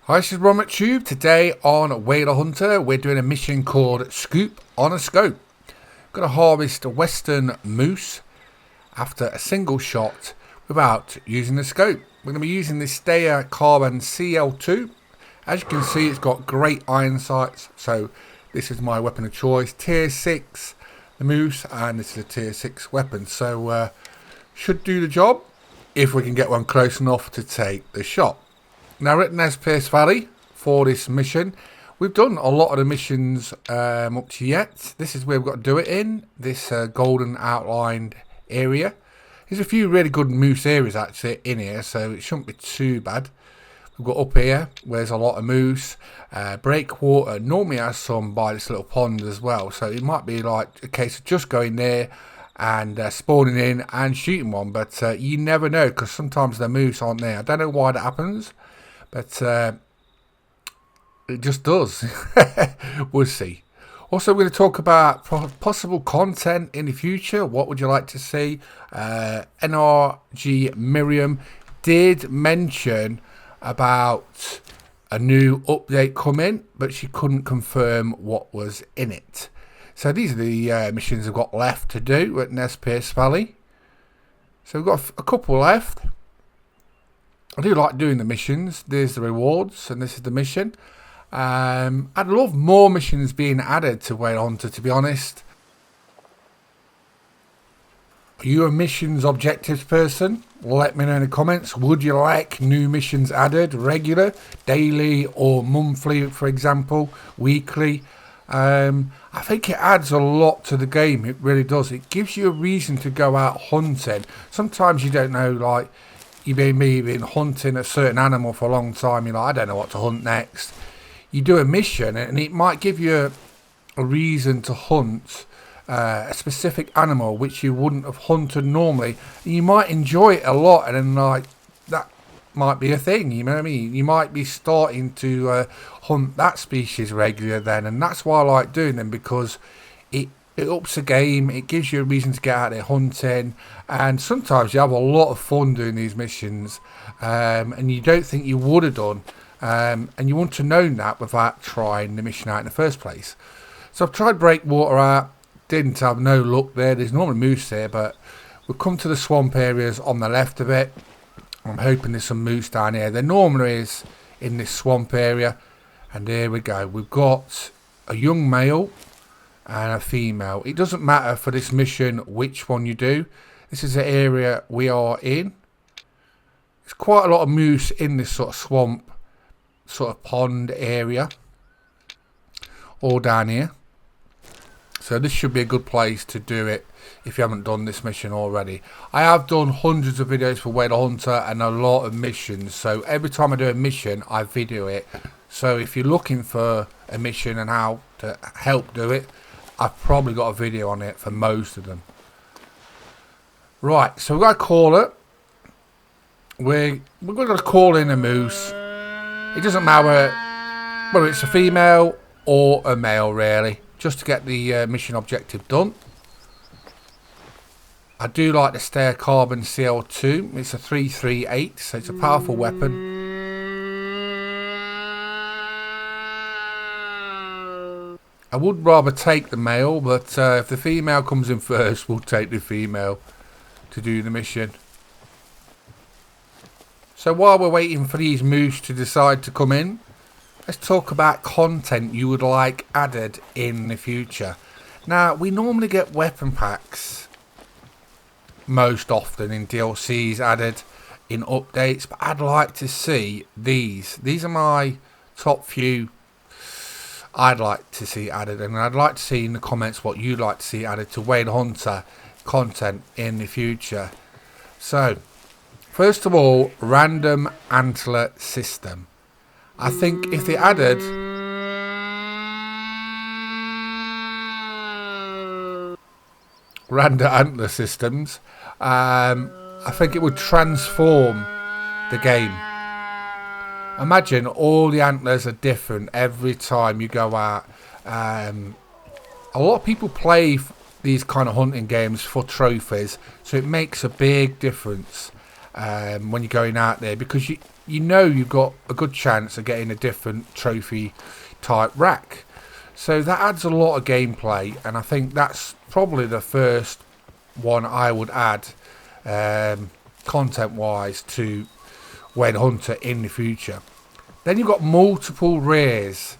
Hi, this is Ron Tube. Today on Whaler Hunter, we're doing a mission called Scoop on a Scope. Got to harvest a western moose after a single shot without using the scope. We're going to be using this Steyr Carbon CL2. As you can see, it's got great iron sights, so this is my weapon of choice. Tier 6, the moose, and this is a tier 6 weapon, so should do the job if we can get one close enough to take the shot. Now, we're at Nez Perce Valley for this mission. We've done a lot of the missions up to yet. This is where we've got to do it in, this golden outlined area. There's a few really good moose areas actually in here, so it shouldn't be too bad. We've got up here where there's a lot of moose. Breakwater normally has some by this little pond as well, so it might be like a case of just going there and spawning in and shooting one, but you never know because sometimes the moose aren't there. I don't know why that happens, but it just does. We'll see. Also, we're going to talk about possible content in the future. What would you like to see? NRG Miriam did mention about a new update coming, but she couldn't confirm what was in it. So these are the missions we've got left to do at Nez Perce Valley. So we've got a couple left. I do like doing the missions. There's the rewards, and this is the mission. I'd love more missions being added to Whaler Hunter, to be honest. Are you a missions objectives person? Let me know in the comments. Would you like new missions added, regular, daily or monthly, for example, weekly? I think it adds a lot to the game. It really does. It gives you a reason to go out hunting. Sometimes you don't know, like, you've been hunting a certain animal for a long time. You're like, I don't know what to hunt next. You do a mission and it might give you a reason to hunt a specific animal which you wouldn't have hunted normally. And you might enjoy it a lot, and then like that might be a thing, you know what I mean? You might be starting to hunt that species regular then, and that's why I like doing them, because it ups the game. It gives you a reason to get out there hunting, and sometimes you have a lot of fun doing these missions, and you don't think you would have done, and you want to know that without trying the mission out in the first place. So I've tried Breakwater out, didn't have no luck there. There's normally moose there, but we've come to the swamp areas on the left of it. I'm hoping there's some moose down here. There normally is in this swamp area, and there we go. We've got a young male and a female. It doesn't matter for this mission which one you do. This is the area we are in. There's quite a lot of moose in this sort of swamp, sort of pond area, all down here. So this should be a good place to do it if you haven't done this mission already. I have done hundreds of videos for Whaler Hunter and a lot of missions, so every time I do a mission I video it. So if you're looking for a mission and how to help do it, I've probably got a video on it for most of them. Right, so we've got to call it. We're going to call in a moose. It doesn't matter whether it's a female or a male, really, just to get the mission objective done. I do like the Steyr Carbon CL2. It's a 338, so it's a powerful weapon. I would rather take the male, but if the female comes in first, we'll take the female to do the mission. So while we're waiting for these moose to decide to come in, let's talk about content you would like added in the future. Now, we normally get weapon packs most often in DLCs added in updates, but I'd like to see these. These are my top few I'd like to see added, and I'd like to see in the comments what you'd like to see added to Whaler Hunter content in the future. So, first of all, random antler system. I think if they added random antler systems, I think it would transform the game. Imagine all the antlers are different every time you go out. A lot of people play these kind of hunting games for trophies, so it makes a big difference. when you're going out there, because you know you've got a good chance of getting a different trophy type rack. So that adds a lot of gameplay, and I think that's probably the first one I would add content wise to Wade Hunter in the future. Then you've got multiple rares.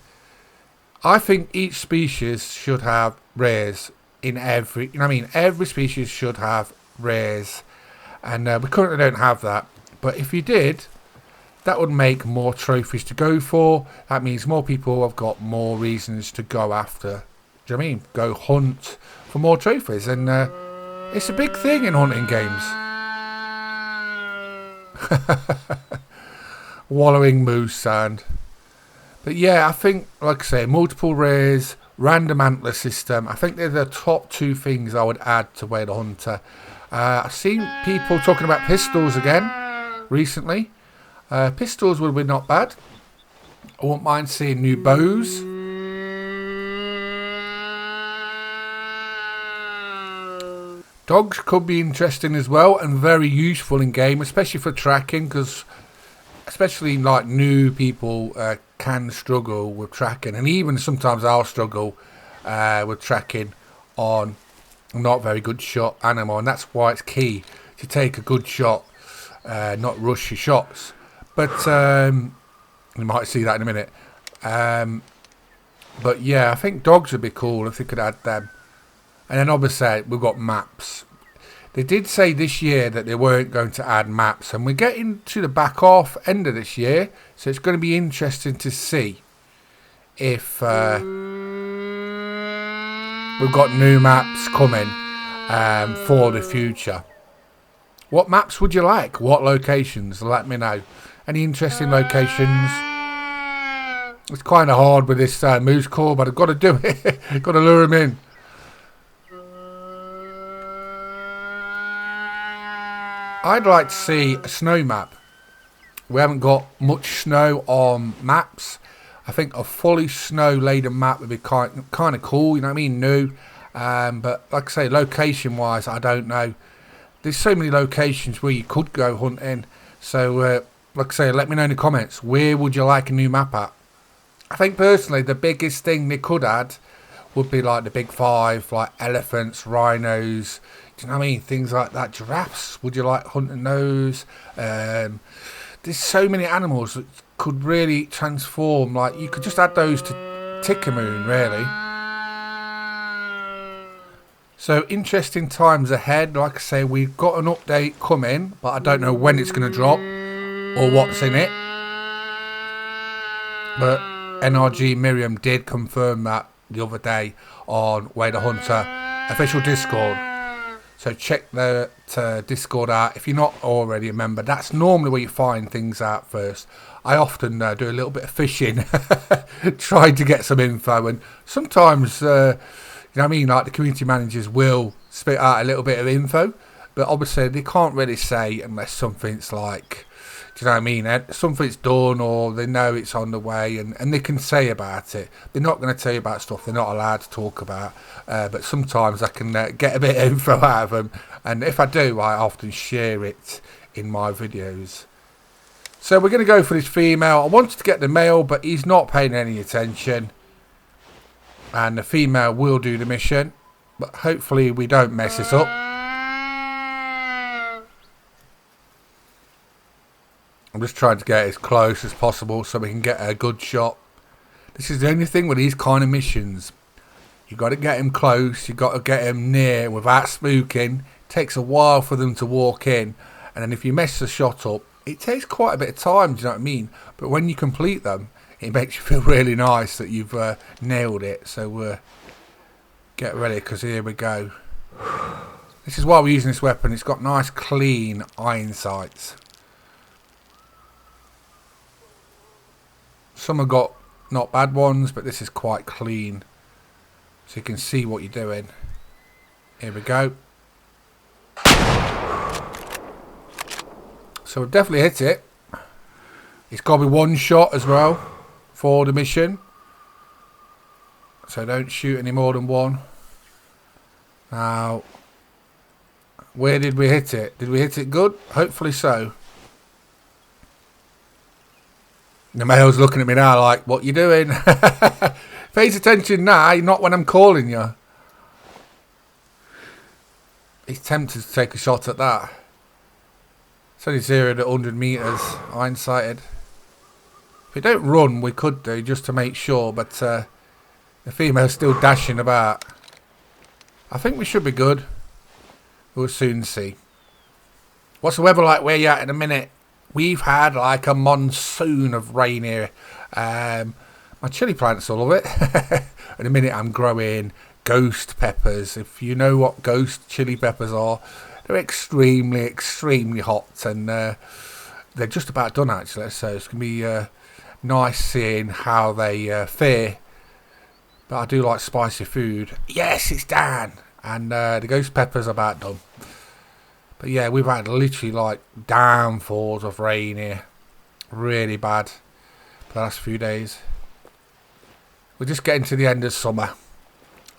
I think each species should have rares in every, every species should have rares, and we currently don't have that. But if you did, that would make more trophies to go for. That means more people have got more reasons to go after. Do you know what I mean? Go hunt for more trophies, and it's a big thing in hunting games. Wallowing moose sound. But yeah, I think, like I say, multiple rares, random antler system. I think they're the top two things I would add to Wade Hunter. I've seen people talking about pistols again recently. Pistols would be not bad. I wouldn't mind seeing new bows. Dogs could be interesting as well, and very useful in game, especially for tracking, because especially like new people can struggle with tracking, and even sometimes I'll struggle with tracking on not very good shot animal, and that's why it's key to take a good shot, not rush your shots. But you might see that in a minute. But yeah, I think dogs would be cool if they could add them. And then obviously we've got maps. They did say this year that they weren't going to add maps, and we're getting to the back half end of this year, so it's going to be interesting to see if we've got new maps coming for the future. What maps would you like? What locations? Let me know. Any interesting locations? It's kind of hard with this moose call, but I've got to do it. Got to lure him in. I'd like to see a snow map. We haven't got much snow on maps. I think a fully snow-laden map would be kind of cool, you know what I mean, new. But like I say, location-wise, I don't know. There's so many locations where you could go hunting. So, like I say, let me know in the comments. Where would you like a new map at? I think personally, the biggest thing they could add would be like the big five, like elephants, rhinos. Do you know what I mean? Things like that. Giraffes. Would you like hunting those? There's so many animals that could really transform. Like, you could just add those to Tickamoon, really. So, interesting times ahead. Like I say, we've got an update coming, but I don't know when it's going to drop or what's in it. But NRG Miriam did confirm that the other day on Wade Hunter official Discord. So check the Discord out if you're not already a member. That's normally where you find things out first. I often do a little bit of fishing, trying to get some info, and sometimes you know what I mean, like the community managers will spit out a little bit of info, but obviously they can't really say unless something's like, do you know what I mean, something's done or they know it's on the way, and they can say about it. They're not going to tell you about stuff they're not allowed to talk about, but sometimes I can get a bit of info out of them, and if I do, I often share it in my videos. So we're going to go for this female. I wanted to get the male, but he's not paying any attention, and the female will do the mission, but hopefully we don't mess this up. I'm just trying to get as close as possible so we can get a good shot. This is the only thing with these kind of missions. You got to get him close. You got to get him near without spooking. It takes a while for them to walk in, and then if you mess the shot up, it takes quite a bit of time. Do you know what I mean? But when you complete them, it makes you feel really nice that you've nailed it. So get ready, because here we go. This is why we're using this weapon. It's got nice, clean iron sights. Some have got not bad ones, but this is quite clean, so you can see what you're doing. Here we go. So we've definitely hit it. It's got to be one shot as well for the mission, so don't shoot any more than one. Now Where did we hit it? Did we hit it good? Hopefully so. The male's looking at me now like, what you doing? Pays attention now, not when I'm calling you. He's tempted to take a shot at that. It's only 0 to 100 metres, hindsighted. If we don't run, we could do, just to make sure, but the female's still dashing about. I think we should be good. We'll soon see. What's the weather like where you're at in a minute? We've had like a monsoon of rain here. My chilli plants all of it. In a minute I'm growing ghost peppers. If you know what ghost chili peppers are, they're extremely hot, and they're just about done actually. So it's going to be nice seeing how they fare. But I do like spicy food. Yes, it's Dan. And the ghost peppers are about done. But yeah, we've had literally like downfalls of rain here. Really bad for the last few days. We're just getting to the end of summer.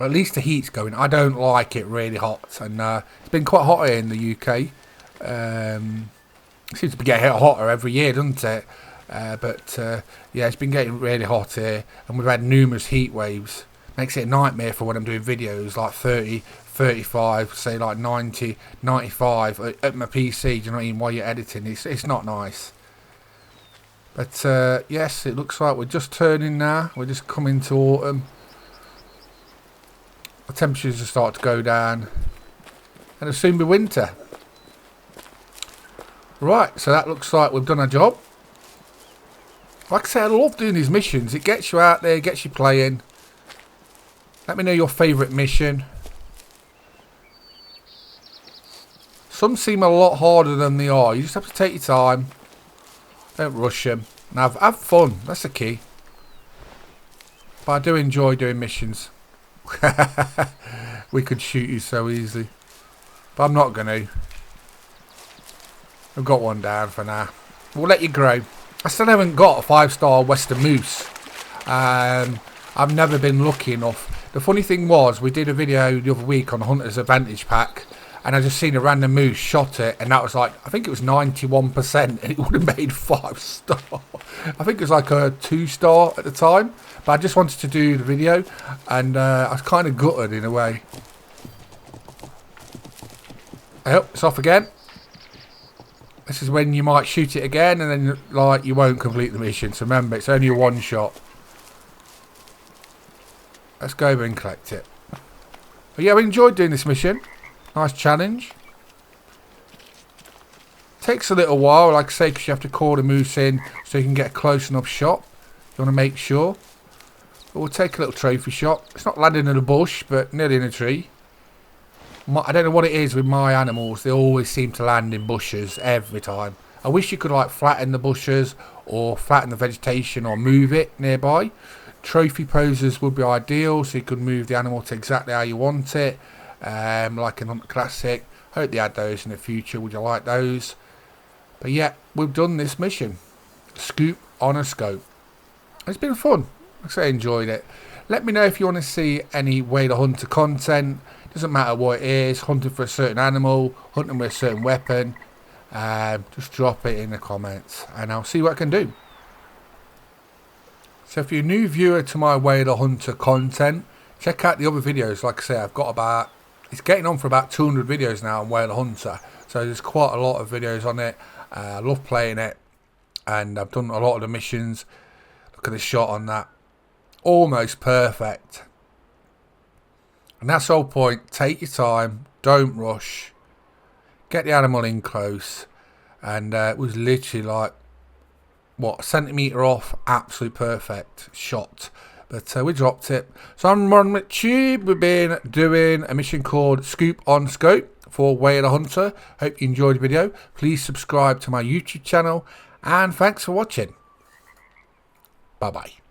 At least the heat's going. I don't like it really hot. And it's been quite hot here in the UK. It seems to be getting hotter every year, doesn't it? Yeah, it's been getting really hot here. And we've had numerous heat waves. Makes it a nightmare for when I'm doing videos like 30, 35, say like 90, 95 at my PC, do you know what I mean, while you're editing. It's not nice. But yes, it looks like we're just turning now. We're just coming to autumn. The temperatures will start to go down. And it'll soon be winter. Right, so that looks like we've done our job. Like I say, I love doing these missions. It gets you out there, gets you playing. Let me know your favourite mission. Some seem a lot harder than they are. You just have to take your time. Don't rush them. And have fun. That's the key. But I do enjoy doing missions. We could shoot you so easily. But I'm not going to. I've got one down for now. We'll let you grow. I still haven't got a 5-star Western Moose. I've never been lucky enough. The funny thing was, we did a video the other week on Hunter's Advantage Pack, and I just seen a random moose, shot it, and that was like, I think it was 91%, and it would have made 5-star. I think it was like a 2-star at the time, but I just wanted to do the video, and I was kind of gutted in a way. Oh, it's off again. This is when you might shoot it again, and then like you won't complete the mission. So remember, it's only a 1 shot. Let's go over and collect it. But yeah, we enjoyed doing this mission. Nice challenge. Takes a little while, like I say, because you have to call the moose in so you can get a close enough shot. You want to make sure. But we'll take a little trophy shot. It's not landing in a bush, but nearly in a tree. I don't know what it is with my animals. They always seem to land in bushes every time. I wish you could like flatten the bushes or flatten the vegetation or move it nearby. Trophy poses would be ideal, so you could move the animal to exactly how you want it, like in Hunter Classic. Hope they add those in the future. Would you like those? But yeah, we've done this mission. Scoop on a scope. It's been fun. Like I say, I enjoyed it. Let me know if you want to see any Way the Hunter content. Doesn't matter what it is. Hunting for a certain animal, hunting with a certain weapon. Just drop it in the comments, and I'll see what I can do. So if you're a new viewer to my Way the Hunter content, check out the other videos. Like I say, I've got about, it's getting on for about 200 videos now on Way the Hunter. So there's quite a lot of videos on it. I love playing it, and I've done a lot of the missions. Look at the shot on that. Almost perfect. And that's the whole point. Take your time. Don't rush. Get the animal in close. And it was literally like, what, a centimetre off. Absolutely perfect shot. But we dropped it. So I'm Ron McTube. We've been doing a mission called Scoop on Scope for Way the Hunter. Hope you enjoyed the video. Please subscribe to my YouTube channel. And thanks for watching. Bye-bye.